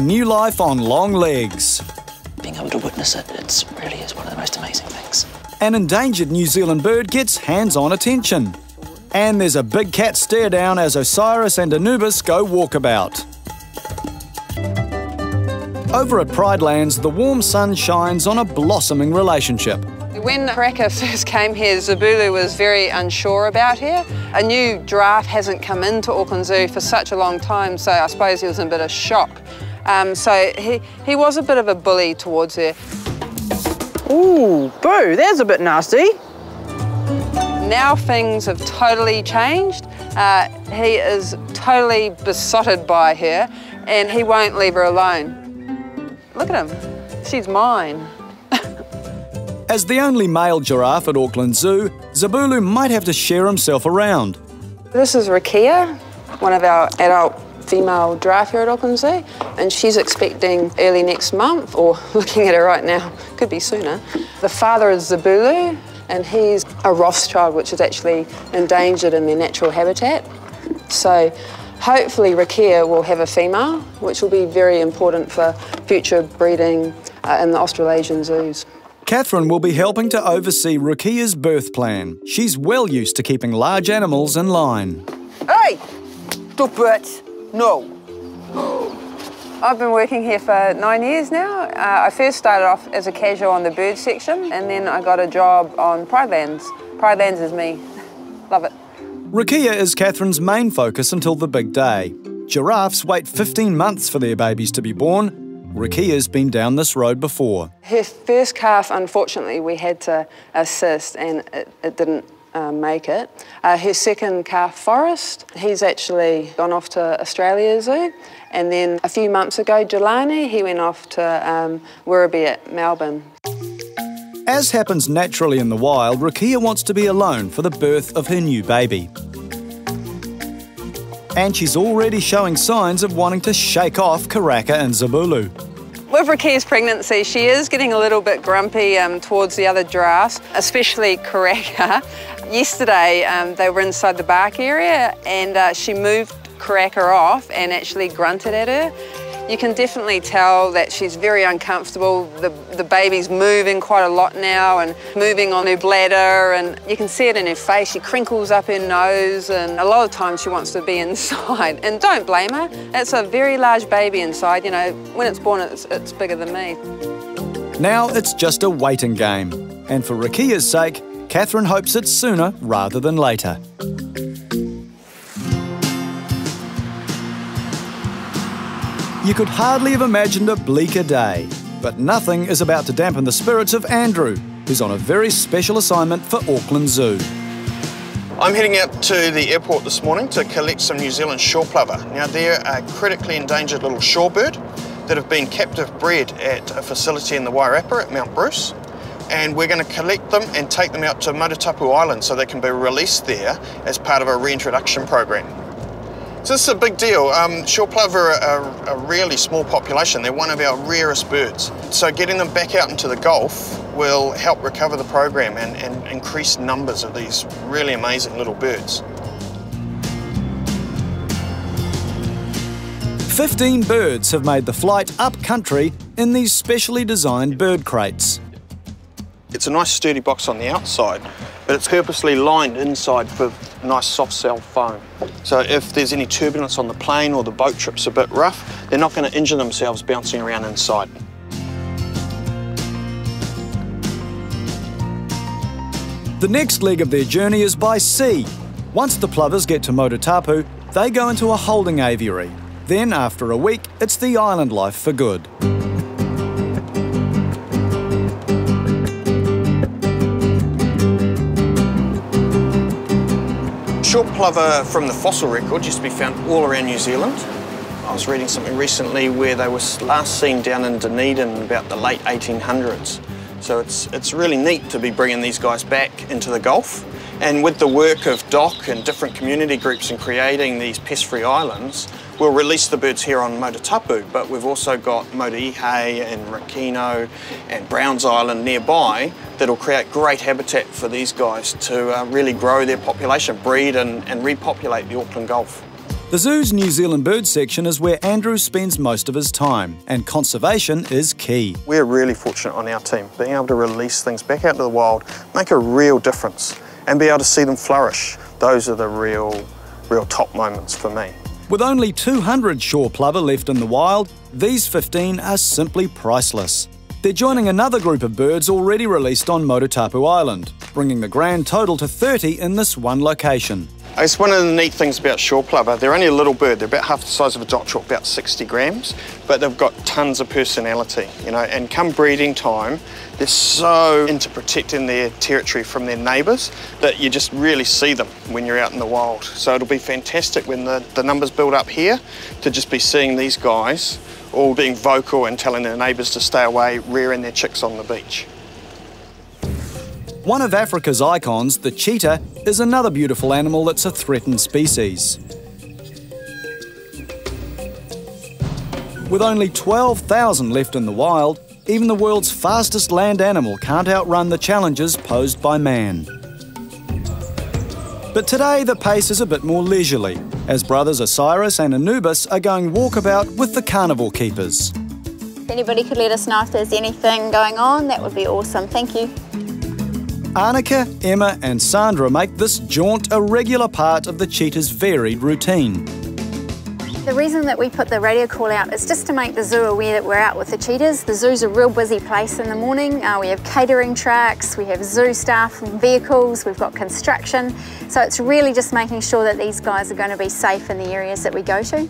new life on long legs. Being able to witness it, it really is one of the most amazing things. An endangered New Zealand bird gets hands-on attention. And there's a big cat stare down as Osiris and Anubis go walkabout. Over at Pridelands, the warm sun shines on a blossoming relationship. When Rukiya first came here, Zabulu was very unsure about her. A new giraffe hasn't come into Auckland Zoo for such a long time, so I suppose he was in a bit of shock. So he was a bit of a bully towards her. Ooh, boo, that's a bit nasty. Now things have totally changed. He is totally besotted by her and he won't leave her alone. Look at him, she's mine. As the only male giraffe at Auckland Zoo, Zabulu might have to share himself around. This is Rukiya, one of our adult female giraffe here at Auckland Zoo, and she's expecting early next month, or looking at her right now, could be sooner. The father is Zabulu, and he's a Rothschild, which is actually endangered in their natural habitat. So hopefully Rukiya will have a female, which will be very important for future breeding in the Australasian zoos. Catherine will be helping to oversee Rukiya's birth plan. She's well used to keeping large animals in line. Hey, stop it. No. I've been working here for 9 years now. I first started off as a casual on the bird section, and then I got a job on Pridelands. Pridelands is me. Love it. Rukiya is Catherine's main focus until the big day. Giraffes wait 15 months for their babies to be born. Rukiya's been down this road before. Her first calf, unfortunately, we had to assist, and it didn't make it. Her second calf, Forrest, he's actually gone off to Australia Zoo. And then a few months ago, Jelani, he went off to Werribee at Melbourne. As happens naturally in the wild, Rukiya wants to be alone for the birth of her new baby. And she's already showing signs of wanting to shake off Karaka and Zabulu. With Rukiya's pregnancy, she is getting a little bit grumpy towards the other giraffes, especially Karaka. Yesterday, they were inside the bark area and she moved Karaka off and actually grunted at her. You can definitely tell that she's very uncomfortable. The baby's moving quite a lot now and moving on her bladder, and you can see it in her face. She crinkles up her nose, and a lot of times she wants to be inside. And don't blame her. It's a very large baby inside. You know, when it's born, it's bigger than me. Now it's just a waiting game. And for Rukiya's sake, Catherine hopes it's sooner rather than later. You could hardly have imagined a bleaker day, but nothing is about to dampen the spirits of Andrew, who's on a very special assignment for Auckland Zoo. I'm heading out to the airport this morning to collect some New Zealand shore plover. Now they're a critically endangered little shorebird that have been captive bred at a facility in the Wairarapa at Mount Bruce, and we're going to collect them and take them out to Mautatapu Island so they can be released there as part of a reintroduction program. So this is a big deal. Shore plover are a really small population. They're one of our rarest birds. So getting them back out into the Gulf will help recover the program and increase numbers of these really amazing little birds. 15 birds have made the flight up country in these specially designed bird crates. It's a nice sturdy box on the outside, but it's purposely lined inside for nice soft shell foam. So if there's any turbulence on the plane or the boat trip's a bit rough, they're not going to injure themselves bouncing around inside. The next leg of their journey is by sea. Once the plovers get to Mautatapu, they go into a holding aviary. Then, after a week, it's the island life for good. Shore plover from the fossil record used to be found all around New Zealand. I was reading something recently where they were last seen down in Dunedin in about the late 1800s. So it's really neat to be bringing these guys back into the Gulf. And with the work of DOC and different community groups in creating these pest-free islands, we'll release the birds here on Mautatapu, but we've also got Motuihe and Rakino and Browns Island nearby that'll create great habitat for these guys to really grow their population, breed and repopulate the Auckland Gulf. The zoo's New Zealand bird section is where Andrew spends most of his time, and conservation is key. We're really fortunate on our team, being able to release things back out to the wild, make a real difference, and be able to see them flourish. Those are the real top moments for me. With only 200 shore plover left in the wild, these 15 are simply priceless. They're joining another group of birds already released on Motutapu Island, bringing the grand total to 30 in this one location. I guess one of the neat things about shore plover, they're only a little bird. They're about half the size of a dock chalk, about 60 grams, but they've got tons of personality, you know, and come breeding time, they're so into protecting their territory from their neighbours that you just really see them when you're out in the wild. So it'll be fantastic when the numbers build up here to just be seeing these guys all being vocal and telling their neighbours to stay away, rearing their chicks on the beach. One of Africa's icons, the cheetah, is another beautiful animal that's a threatened species. With only 12,000 left in the wild, even the world's fastest land animal can't outrun the challenges posed by man. But today the pace is a bit more leisurely, as brothers Osiris and Anubis are going walkabout with the carnivore keepers. If anybody could let us know if there's anything going on, that would be awesome. Thank you. Annika, Emma and Sandra make this jaunt a regular part of the cheetah's varied routine. The reason that we put the radio call out is just to make the zoo aware that we're out with the cheetahs. The zoo's a real busy place in the morning. We have catering trucks, we have zoo staff and vehicles, we've got construction. So it's really just making sure that these guys are going to be safe in the areas that we go to.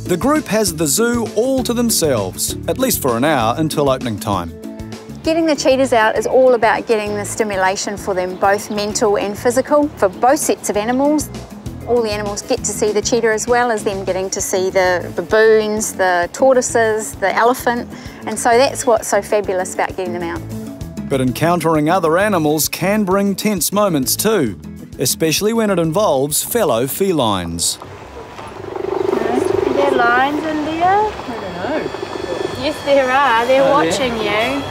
The group has the zoo all to themselves, at least for an hour until opening time. Getting the cheetahs out is all about getting the stimulation for them, both mental and physical, for both sets of animals. All the animals get to see the cheetah as well as them getting to see the baboons, the tortoises, the elephant, and so that's what's so fabulous about getting them out. But encountering other animals can bring tense moments too, especially when it involves fellow felines. Are there lions in there? I don't know. Yes, there are. They're watching you.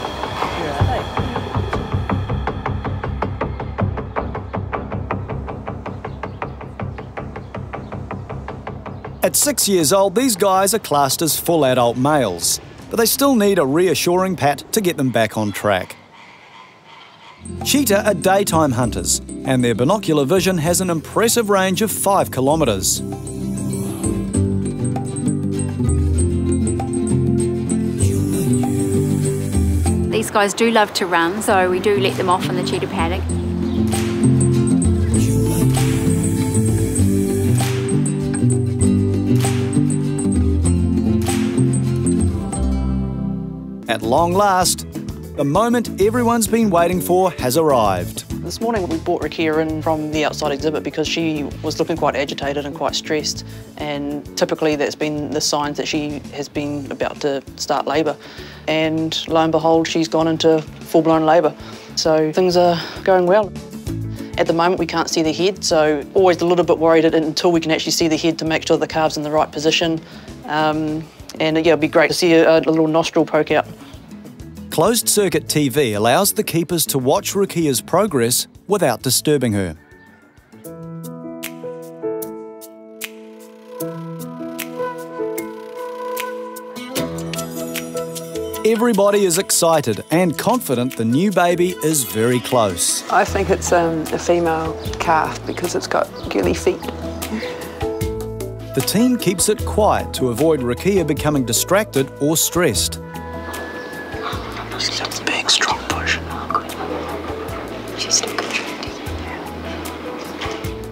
At 6 years old, these guys are classed as full adult males, but they still need a reassuring pat to get them back on track. Cheetah are daytime hunters, and their binocular vision has an impressive range of 5 kilometres. These guys do love to run, so we do let them off in the cheetah paddock. At long last, the moment everyone's been waiting for has arrived. This morning we brought Rukiya in from the outside exhibit because she was looking quite agitated and quite stressed, and typically that's been the signs that she has been about to start labour. And lo and behold, she's gone into full-blown labour. So things are going well. At the moment we can't see the head, so always a little bit worried until we can actually see the head to make sure the calf's in the right position. And yeah, it'd be great to see a little nostril poke out. Closed-circuit TV allows the keepers to watch Rukiya's progress without disturbing her. Everybody is excited and confident the new baby is very close. I think it's a female calf because it's got girly feet. The team keeps it quiet to avoid Rukiya becoming distracted or stressed. She's a big, strong push. She's still contracting.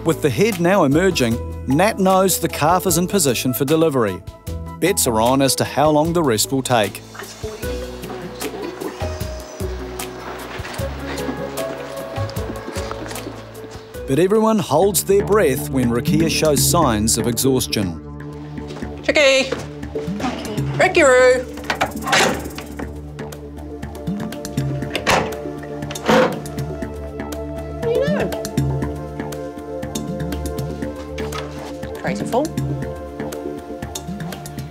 With the head now emerging, Nat knows the calf is in position for delivery. Bets are on as to how long the rest will take. But everyone holds their breath when Rukiya shows signs of exhaustion. Chickie! Rukiya! What are you doing? Trays are full.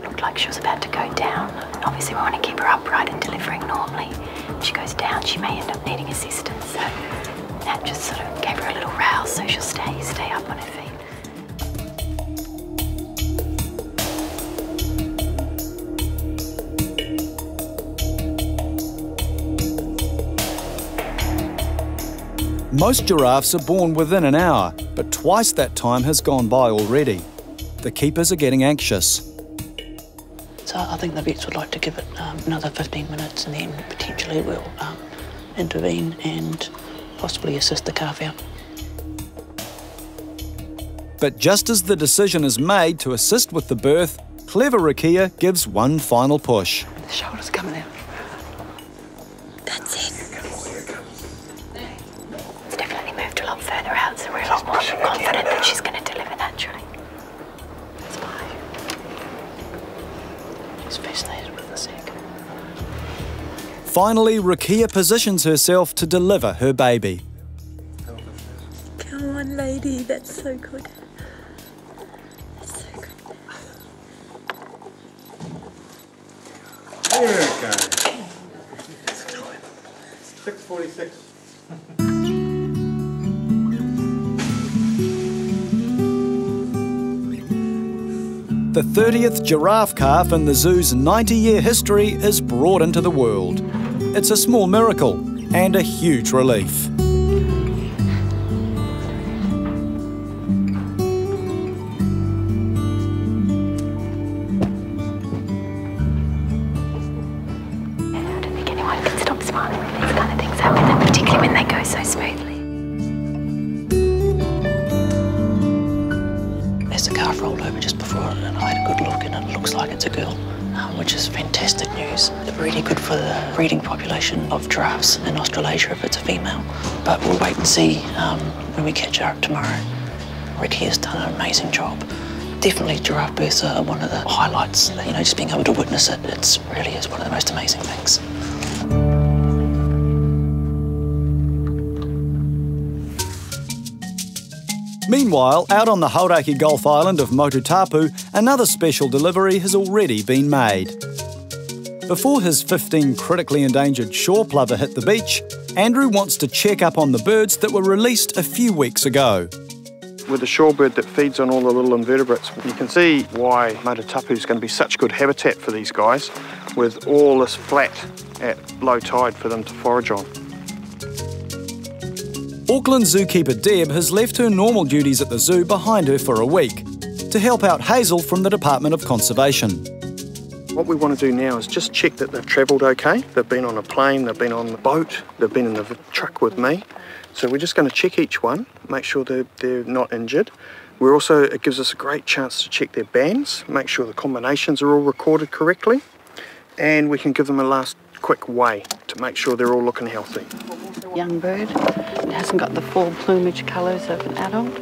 Looked like she was about to go down. Obviously we want to keep her upright and delivering normally. If she goes down, she may end up needing assistance. So Nat just sort of gave her a little rouse so she'll stay up on her feet. Most giraffes are born within an hour, but twice that time has gone by already. The keepers are getting anxious. So I think the vets would like to give it another 15 minutes, and then potentially we'll intervene and possibly assist the calf out. But just as the decision is made to assist with the birth, clever Rukiya gives one final push. The shoulder's coming out. That's it. It's definitely moved a lot further out, so we're a lot more confident that she's going to deliver naturally. That's fine. It's fascinated with the sac. Finally, Rukiya positions herself to deliver her baby. Come on, lady, that's so good. That's so good. There we go. 6:46. The 30th giraffe calf in the zoo's 90-year history is brought into the world. It's a small miracle and a huge relief. When they go so smoothly. As the calf rolled over just before, and I had a good look, and it looks like it's a girl, which is fantastic news. Really good for the breeding population of giraffes in Australasia if it's a female. But we'll wait and see when we catch her up tomorrow. Rukiya's done an amazing job. Definitely giraffe births are one of the highlights. You know, just being able to witness it, it really is one of the most amazing things. Meanwhile, out on the Hauraki Gulf Island of Motutapu, another special delivery has already been made. Before his 15 critically endangered shore plover hit the beach, Andrew wants to check up on the birds that were released a few weeks ago. With the shorebird that feeds on all the little invertebrates, you can see why Motutapu is going to be such good habitat for these guys, with all this flat at low tide for them to forage on. Auckland zookeeper Deb has left her normal duties at the zoo behind her for a week to help out Hazel from the Department of Conservation. What we want to do now is just check that they've travelled okay. They've been on a plane, they've been on the boat, they've been in the truck with me. So we're just going to check each one, make sure they're not injured. We're also, it gives us a great chance to check their bands, make sure the combinations are all recorded correctly, and we can give them a last quick weigh to make sure they're all looking healthy. Young bird, it hasn't got the full plumage colours of an adult,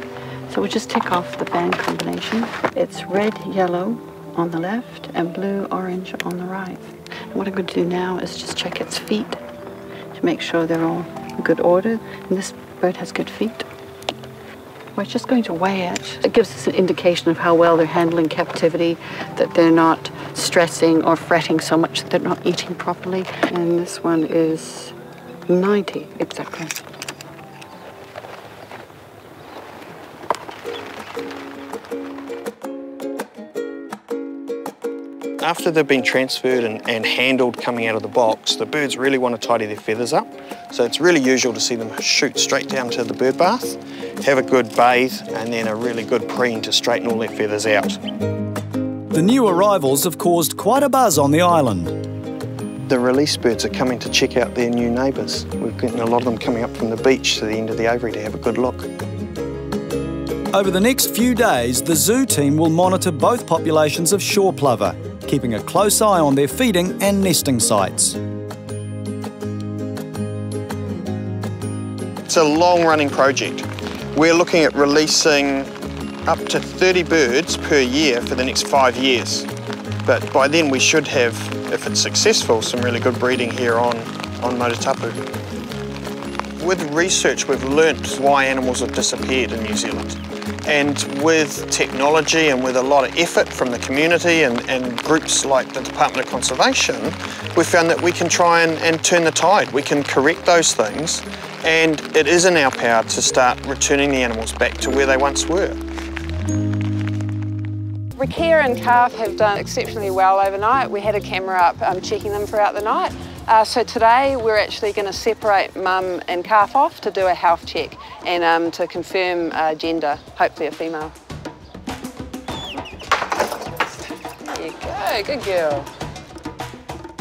so we'll just tick off the band combination. It's red, yellow on the left and blue, orange on the right. And what I'm going to do now is just check its feet to make sure they're all in good order, and this bird has good feet. We're just going to weigh it. It gives us an indication of how well they're handling captivity, that they're not stressing or fretting so much that they're not eating properly. And this one is 90, exactly. After they've been transferred and handled coming out of the box, the birds really want to tidy their feathers up. So it's really usual to see them shoot straight down to the bird bath, have a good bathe, and then a really good preen to straighten all their feathers out. The new arrivals have caused quite a buzz on the island. The release birds are coming to check out their new neighbours. We've getting a lot of them coming up from the beach to the end of the aviary to have a good look. Over the next few days, the zoo team will monitor both populations of shore plover, keeping a close eye on their feeding and nesting sites. It's a long-running project. We're looking at releasing up to 30 birds per year for the next 5 years. But by then we should have, if it's successful, some really good breeding here on Motutapu. With research, we've learnt why animals have disappeared in New Zealand. And with technology and with a lot of effort from the community and groups like the Department of Conservation, we found that we can try and turn the tide. We can correct those things, and it is in our power to start returning the animals back to where they once were. Rukiya and calf have done exceptionally well overnight. We had a camera up checking them throughout the night. So today we're actually going to separate mum and calf off to do a health check and to confirm gender, hopefully a female. There you go, good girl.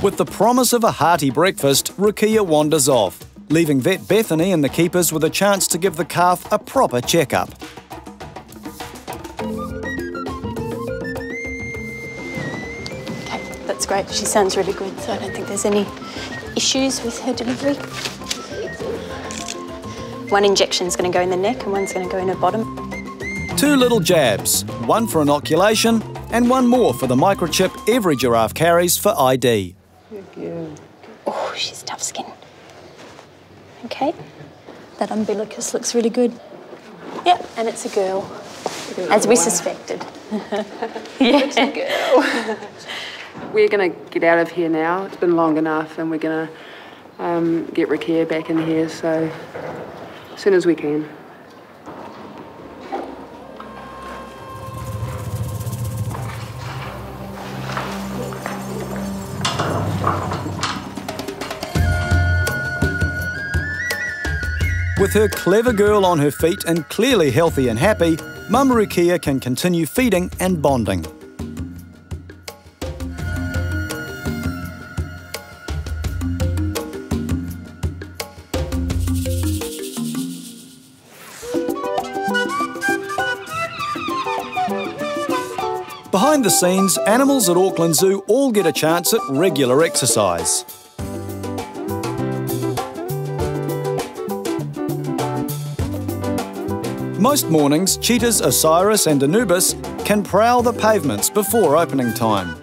With the promise of a hearty breakfast, Rukiya wanders off, leaving vet Bethany and the keepers with a chance to give the calf a proper checkup. Okay, that's great. She sounds really good, so I don't think there's any issues with her delivery. One injection's going to go in the neck and one's going to go in her bottom. 2 little jabs, one for inoculation and one more for the microchip every giraffe carries for ID. Oh, she's tough skin. Okay, that umbilicus looks really good. Yep, and it's a girl, as we suspected. Yeah. It's a girl. We're going to get out of here now. It's been long enough, and we're going to get Rukiya back in here, so as soon as we can. With her clever girl on her feet and clearly healthy and happy, Mum Rukiya can continue feeding and bonding. Behind the scenes, animals at Auckland Zoo all get a chance at regular exercise. Most mornings, cheetahs Osiris and Anubis can prowl the pavements before opening time.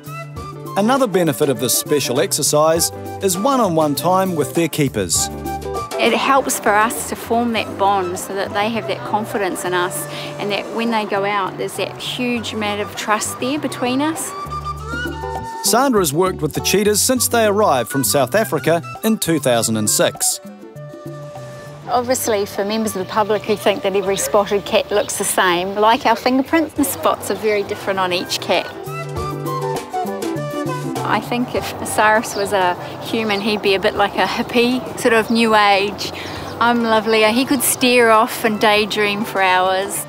Another benefit of this special exercise is one-on-one time with their keepers. It helps for us to form that bond so that they have that confidence in us, and that when they go out, there's that huge amount of trust there between us. Sandra's worked with the cheetahs since they arrived from South Africa in 2006. Obviously, for members of the public who think that every spotted cat looks the same, like our fingerprints, the spots are very different on each cat. I think if Osiris was a human, he'd be a bit like a hippie, sort of new age. I'm lovely. He could stare off and daydream for hours.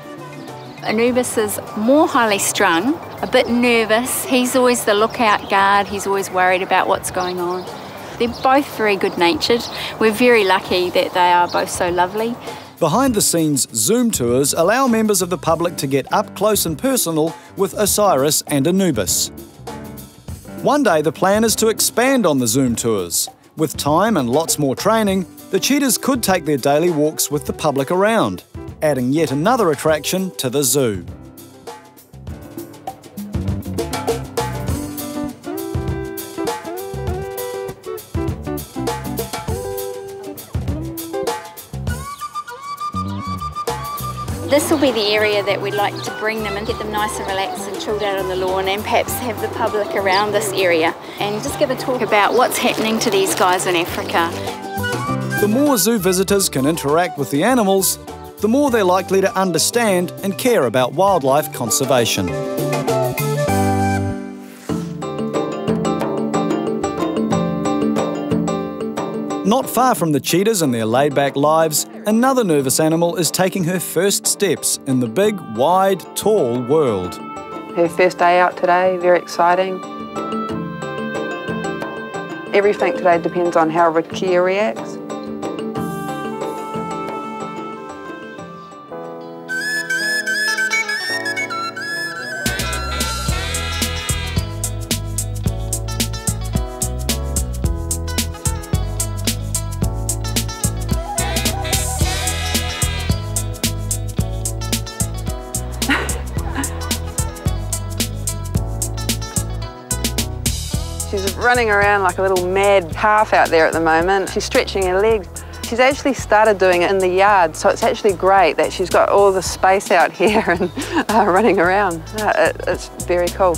Anubis is more highly strung, a bit nervous. He's always the lookout guard. He's always worried about what's going on. They're both very good-natured. We're very lucky that they are both so lovely. Behind-the-scenes Zoom tours allow members of the public to get up close and personal with Osiris and Anubis. One day the plan is to expand on the Zoom tours. With time and lots more training, the cheetahs could take their daily walks with the public around, adding yet another attraction to the zoo. This will be the area that we'd like to bring them and get them nice and relaxed and chilled out on the lawn, and perhaps have the public around this area and just give a talk about what's happening to these guys in Africa. The more zoo visitors can interact with the animals, the more they're likely to understand and care about wildlife conservation. Not far from the cheetahs and their laid-back lives, another nervous animal is taking her first steps in the big, wide, tall world. Her first day out today, very exciting. Everything today depends on how Rukiya reacts. She's running around like a little mad calf out there at the moment. She's stretching her legs. She's actually started doing it in the yard, so it's actually great that she's got all the space out here and running around. It's very cool.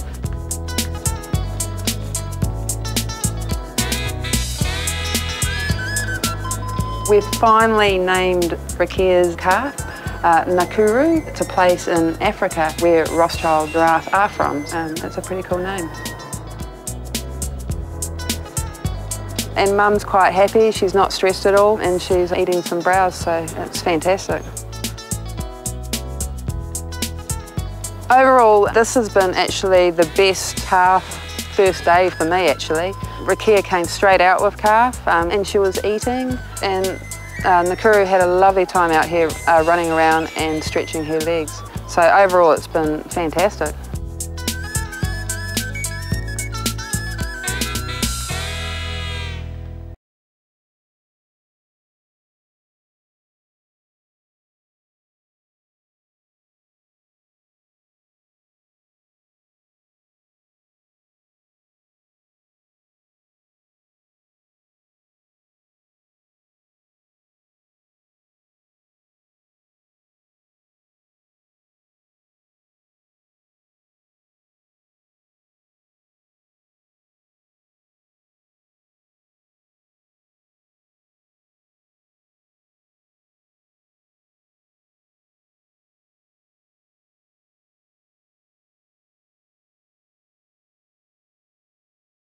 We've finally named Rukiya's calf Nakuru. It's a place in Africa where Rothschild giraffe are from. It's a pretty cool name. And Mum's quite happy, she's not stressed at all, and she's eating some browse, so it's fantastic. Overall, this has been actually the best calf first day for me, actually. Rukiya came straight out with calf and she was eating, and Nakuru had a lovely time out here running around and stretching her legs. So overall, it's been fantastic.